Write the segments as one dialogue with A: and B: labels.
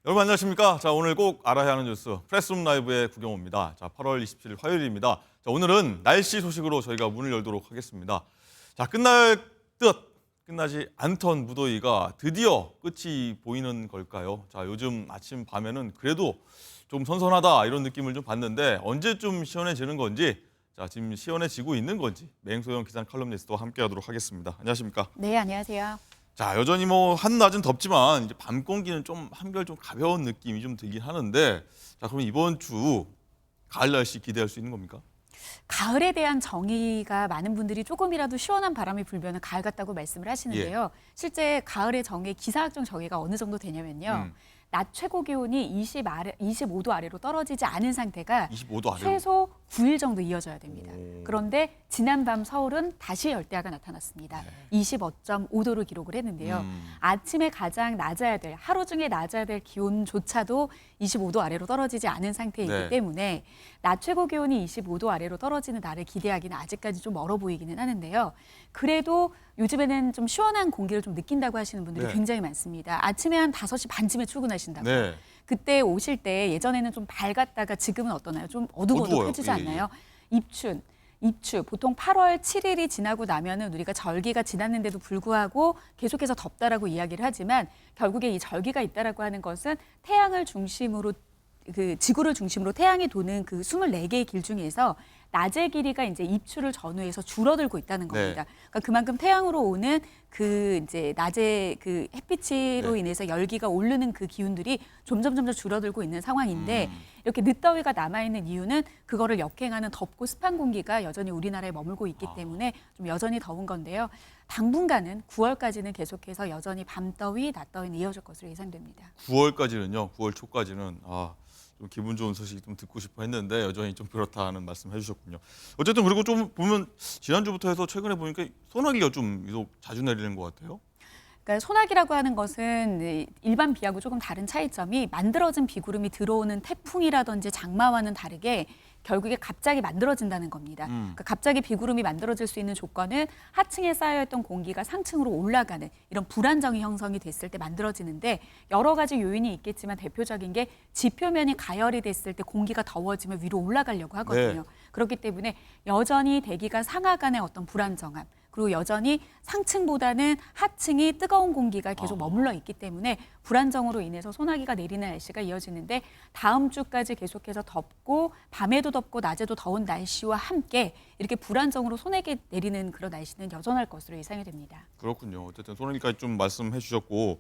A: 여러분 안녕하십니까? 자, 오늘 꼭 알아야 하는 뉴스 프레스룸 라이브의 구경호입니다. 자, 8월 27일 화요일입니다. 자, 오늘은 날씨 소식으로 저희가 문을 열도록 하겠습니다. 자, 끝날 듯 끝나지 않던 무더위가 드디어 끝이 보이는 걸까요? 자, 요즘 아침 밤에는 그래도 좀 선선하다 이런 느낌을 좀 받는데 언제쯤 시원해지는 건지, 자, 지금 시원해지고 있는 건지 맹소영 기상 칼럼니스트와 함께하도록 하겠습니다. 안녕하십니까?
B: 네, 안녕하세요.
A: 자, 여전히 뭐 한낮은 덥지만 이제 밤 공기는 좀 한결 좀 가벼운 느낌이 좀 들긴 하는데, 자, 그럼 이번 주 가을 날씨 기대할 수 있는 겁니까?
B: 가을에 대한 정의가 많은 분들이 조금이라도 시원한 바람이 불면 가을 같다고 말씀을 하시는데요. 실제 가을의 정의, 기상학적 정의가 어느 정도 되냐면요. 낮 최고 기온이 25도 아래로 떨어지지 않은 상태가
A: 25도 아래로.
B: 최소 9일 정도 이어져야 됩니다.
A: 오.
B: 그런데 지난밤 서울은 다시 열대야가 나타났습니다. 25.5도를 기록을 했는데요. 아침에 가장 낮아야 될, 하루 중에 낮아야 될 기온조차도 25도 아래로 떨어지지 않은 상태이기
A: 네.
B: 때문에 낮 최고 기온이 25도 아래로 떨어지는 날을 기대하기는 아직까지 좀 멀어 보이기는 하는데요. 그래도 요즘에는 좀 시원한 공기를 좀 느낀다고 하시는 분들이
A: 네.
B: 굉장히 많습니다. 아침에 한 5시 반쯤에 출근하신다고.
A: 네.
B: 그때 오실 때 예전에는 좀 밝았다가 지금은 어떠나요? 좀 어둑어둑해지지
A: 어두워요. 예,
B: 않나요? 입추. 보통 8월 7일이 지나고 나면은 우리가 절기가 지났는데도 불구하고 계속해서 덥다라고 이야기를 하지만 결국에 이 절기가 있다라고 하는 것은 태양을 중심으로 지구를 중심으로 태양이 도는 그 24개의 길 중에서 낮의 길이가 이제 입추를 전후해서 줄어들고 있다는 겁니다.
A: 네.
B: 그러니까 그만큼 태양으로 오는 그 이제 낮의 그 햇빛으로
A: 네.
B: 인해서 열기가 오르는 그 기운들이 점점 줄어들고 있는 상황인데 이렇게 늦더위가 남아있는 이유는 그거를 역행하는 덥고 습한 공기가 여전히 우리나라에 머물고 있기 때문에 좀 여전히 더운 건데요. 당분간은 9월까지는 계속해서 여전히 밤더위, 낮더위는 이어질 것으로 예상됩니다.
A: 9월까지는요. 9월 초까지는 좀 기분 좋은 소식 좀 듣고 싶어 했는데 여전히 좀 그렇다는 말씀 해주셨군요. 어쨌든 그리고 좀 보면 지난주부터 해서 최근에 보니까 소나기가 좀 유독 자주 내리는 것 같아요.
B: 그러니까 소나기라고 하는 것은 일반 비하고 조금 다른 차이점이 만들어진 비구름이 들어오는 태풍이라든지 장마와는 다르게 결국에 갑자기 만들어진다는 겁니다. 그러니까 갑자기 비구름이 만들어질 수 있는 조건은 하층에 쌓여있던 공기가 상층으로 올라가는 이런 불안정이 형성이 됐을 때 만들어지는데 여러 가지 요인이 있겠지만 대표적인 게 지표면이 가열이 됐을 때 공기가 더워지면 위로 올라가려고 하거든요.
A: 네.
B: 그렇기 때문에 여전히 대기가 상하간의 어떤 불안정함 그리고 여전히 상층보다는 하층이 뜨거운 공기가 계속 머물러 있기 때문에 불안정으로 인해서 소나기가 내리는 날씨가 이어지는데 다음 주까지 계속해서 덥고 밤에도 덥고 낮에도 더운 날씨와 함께 이렇게 불안정으로 소나기 내리는 그런 날씨는 여전할 것으로 예상이 됩니다.
A: 그렇군요. 어쨌든 소나기까지 좀 말씀해 주셨고,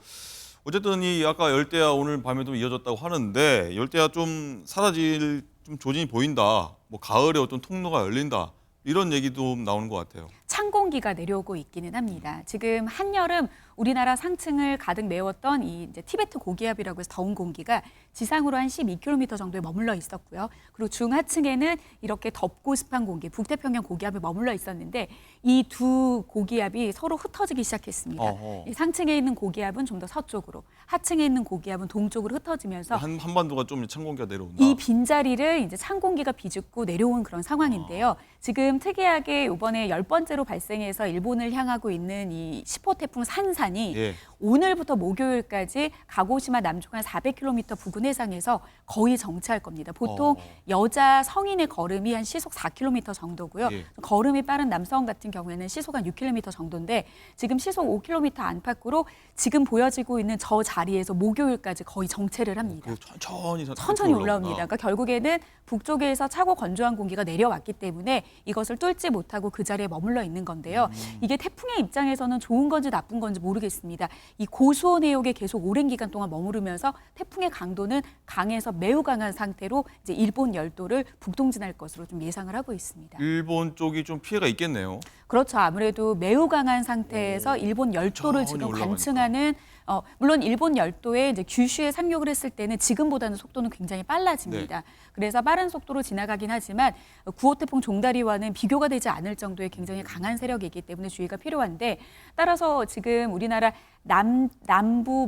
A: 어쨌든 이 아까 열대야 오늘 밤에도 이어졌다고 하는데 열대야 좀 사라질 좀 조짐이 보인다. 뭐 가을에 어떤 통로가 열린다. 이런 얘기도 나오는 것 같아요.
B: 찬 공기가 내려오고 있기는 합니다. 지금 한여름 우리나라 상층을 가득 메웠던 이 이제 티베트 고기압이라고 해서 더운 공기가 지상으로 한 12km 정도에 머물러 있었고요. 그리고 중하층에는 이렇게 덥고 습한 공기, 북태평양 고기압이 머물러 있었는데 이 두 고기압이 서로 흩어지기 시작했습니다. 이 상층에 있는 고기압은 좀 더 서쪽으로, 하층에 있는 고기압은 동쪽으로 흩어지면서
A: 한반도가 좀 찬 공기가 내려온다.
B: 이 빈자리를 이제 찬 공기가 비집고 내려온 그런 상황인데요. 지금 특이하게 이번에 10번째로 발생해서 일본을 향하고 있는 이 10호 태풍 산산이
A: 예.
B: 오늘부터 목요일까지 가고시마 남쪽 한 400km 부근 해상에서 거의 정체할 겁니다. 보통 여자 성인의 걸음이 한 시속 4km 정도고요.
A: 예.
B: 걸음이 빠른 남성 같은 경우에는 시속 한 6km 정도인데 지금 시속 5km 안팎으로 지금 보여지고 있는 저 자리에서 목요일까지 거의 정체를 합니다.
A: 천천히
B: 올라옵니다. 그러니까 결국에는 북쪽에서 차고 건조한 공기가 내려왔기 때문에 이것을 뚫지 못하고 그 자리에 머물러 있는 건데요. 이게 태풍의 입장에서는 좋은 건지 나쁜 건지 모르겠습니다. 이 고수온 해역에 계속 오랜 기간 동안 머무르면서 태풍의 강도는 강해서 매우 강한 상태로 이제 일본 열도를 북동진할 것으로 좀 예상을 하고 있습니다.
A: 일본 쪽이 좀 피해가 있겠네요.
B: 그렇죠. 아무래도 매우 강한 상태에서 일본 열도를 지금
A: 올라가니까.
B: 관측하는 물론 일본 열도에 이제 규슈에 상륙을 했을 때는 지금보다는 속도는 굉장히 빨라집니다. 그래서 빠른 속도로 지나가긴 하지만 9호 태풍 종다리와는 비교가 되지 않을 정도의 굉장히 강한 세력이기 때문에 주의가 필요한데 따라서 지금 우리나라 남부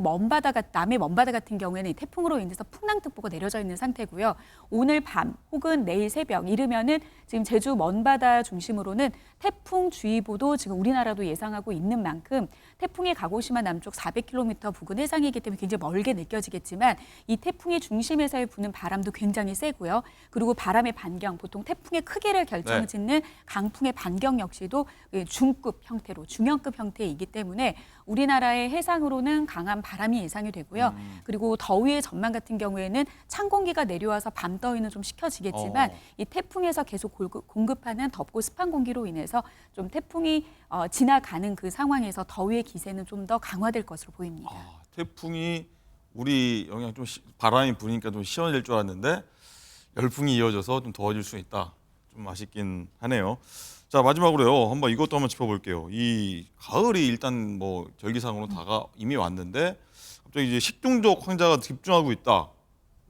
B: 남해 먼바다 같은 경우에는 이 태풍으로 인해서 풍랑특보가 내려져 있는 상태고요. 오늘 밤 혹은 내일 새벽 이르면은 지금 제주 먼바다 중심으로는 태풍주의보도 지금 우리나라도 예상하고 있는 만큼 태풍이 가고시마 남쪽 400km 부근 해상이기 때문에 굉장히 멀게 느껴지겠지만 이 태풍의 중심에서의 부는 바람도 굉장히 세고요. 그리고 바람의 반경, 보통 태풍의 크기를 결정짓는 강풍의 반경 역시도 중급 형태로 중형급 형태이기 때문에 우리나라의 해상으로는 강한 바람이 예상이 되고요. 그리고 더위의 전망 같은 경우에는 찬 공기가 내려와서 밤 더위는 좀 식혀지겠지만 이 태풍에서 계속 공급하는 덥고 습한 공기로 인해서 좀 태풍이 지나가는 그 상황에서 더위의 기세는 좀 더 강화될 것으로 보입니다.
A: 태풍이 우리 영향 좀 바람이 부니까 좀 시원해질 줄 알았는데 열풍이 이어져서 좀 더워질 수 있다. 좀 아쉽긴 하네요. 자, 마지막으로요. 한번 이것도 한번 짚어볼게요. 이 가을이 일단 뭐 절기상으로 다가 이미 왔는데 갑자기 이제 식중독 환자가 집중하고 있다.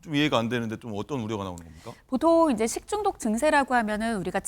A: 좀 이해가 안 되는데 좀 어떤 우려가 나오는 겁니까?
B: 보통 이제 식중독 증세라고 하면은 우리가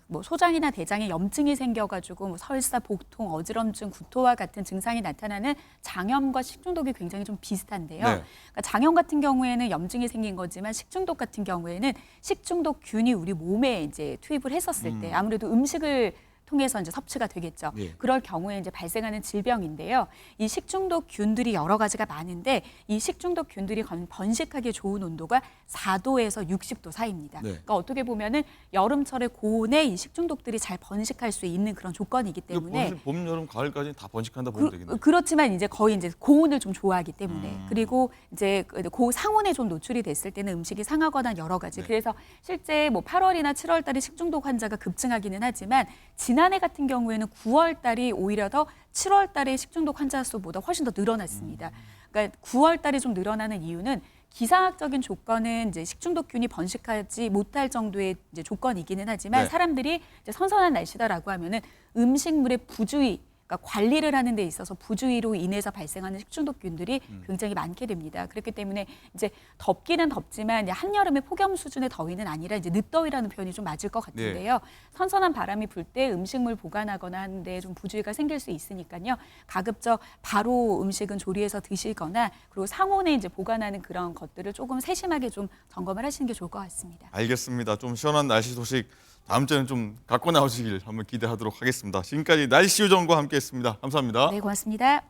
B: 뭐 소장이나 대장에 염증이 생겨가지고 뭐 설사, 복통, 어지럼증, 구토와 같은 증상이 나타나는 장염과 식중독이 굉장히 좀 비슷한데요.
A: 네.
B: 그러니까 장염 같은 경우에는 염증이 생긴 거지만 식중독 같은 경우에는 식중독균이 우리 몸에 이제 투입을 했었을 때 아무래도 음식을 통해서 이제 섭취가 되겠죠.
A: 예.
B: 그럴 경우에 이제 발생하는 질병인데요. 이 식중독균들이 여러 가지가 많은데 이 식중독균들이 번식하기 좋은 온도가 4도에서 60도 사이입니다.
A: 네.
B: 그러니까 어떻게 보면은 여름철에 고온에 이 식중독들이 잘 번식할 수 있는 그런 조건이기 때문에
A: 봄, 여름, 가을까지 다 번식한다 보면 되겠네요.
B: 그렇지만 이제 거의 이제 고온을 좀 좋아하기 때문에 그리고 이제 고상온에 좀 노출이 됐을 때는 음식이 상하거나 여러 가지.
A: 네.
B: 그래서 실제 뭐 8월이나 7월 달에 식중독 환자가 급증하기는 하지만 지난해 같은 경우에는 9월 달이 오히려 더 7월 달에 식중독 환자 수보다 훨씬 더 늘어났습니다. 그러니까 9월 달에 좀 늘어나는 이유는 기상학적인 조건은 이제 식중독균이 번식하지 못할 정도의 이제 조건이기는 하지만
A: 네.
B: 사람들이 이제 선선한 날씨다라고 하면은 음식물의 부주의, 그러니까 관리를 하는 데 있어서 부주의로 인해서 발생하는 식중독균들이 굉장히 많게 됩니다. 그렇기 때문에 이제 덥기는 덥지만 이제 한여름의 폭염 수준의 더위는 아니라 이제 늦더위라는 표현이 좀 맞을 것 같은데요. 선선한 바람이 불 때 음식물 보관하거나 하는데 좀 부주의가 생길 수 있으니까요. 가급적 바로 음식은 조리해서 드시거나 그리고 상온에 이제 보관하는 그런 것들을 조금 세심하게 좀 점검을 하시는 게 좋을 것 같습니다.
A: 알겠습니다. 좀 시원한 날씨 소식 다음 주에는 좀 갖고 나오시길 한번 기대하도록 하겠습니다. 지금까지 날씨 요정과 함께했습니다. 감사합니다.
B: 네, 고맙습니다.